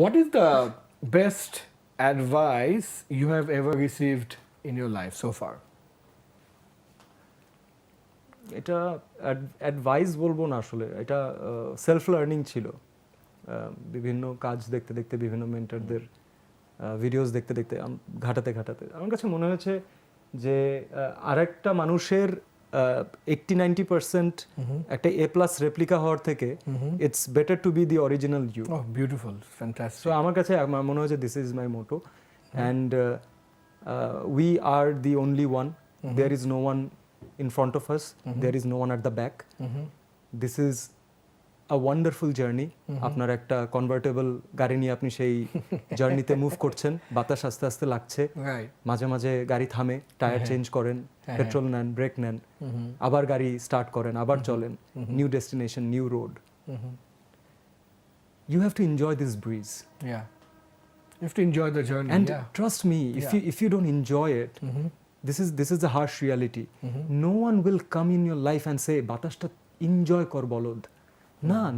What is the best advice you have ever received in your life so far? এটা advice বলবো না আসলে, এটা সেলফ লার্নিং ছিল। বিভিন্ন কাজ দেখতে দেখতে, বিভিন্ন মেন্টরদের ভিডিওস দেখতে দেখতে, ঘাটাতে ঘাটাতে আমার কাছে মনে হয়েছে যে আরেকটা মানুষের 80-90% একটা A+ রেপ্লিকা হওয়ার থেকে it's better to be the original you. Oh, beautiful, fantastic. So আমার কাছে মনে হয়েছে this is my motto, and we are the only one, there is no one in front of us, there is no one at the back. This is a wonderful journey. আপনার একটা convertible গাড়ি নিয়ে আপনি সেই জার্নিতে move করছেন, বাতাস আস্তে আস্তে লাগছে, মাঝে মাঝে গাড়ি থামে, টায়ার চেঞ্জ করেন, পেট্রোল নেন, ব্রেক নেন, আবার গাড়ি স্টার্ট করেন, আবার চলেন, new destination, new road. You have to enjoy this breeze. Yeah, you have to enjoy the journey. And trust me, if you don't enjoy it, this is the harsh reality. No one will come in your life and say batashta enjoy kor bolod.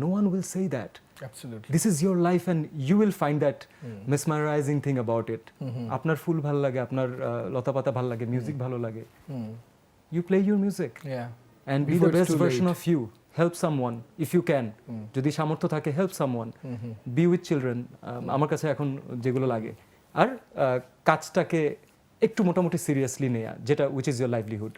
No one will say that. Absolutely. This is your life and you will find that mesmerizing thing about it. Apnar ফুল ভালো লাগে, আপনার লতা পাতা ভালো লাগে, music ভালো লাগে, you play your music, and be the best version of you. Help someone if you can. যদি সামর্থ্য থাকে, help someone. Be with children. আমার কাছে এখন যেগুলো লাগে, আর কাজটাকে একটু মোটামুটি সিরিয়াসলি নেয়া, যেটা which is your livelihood.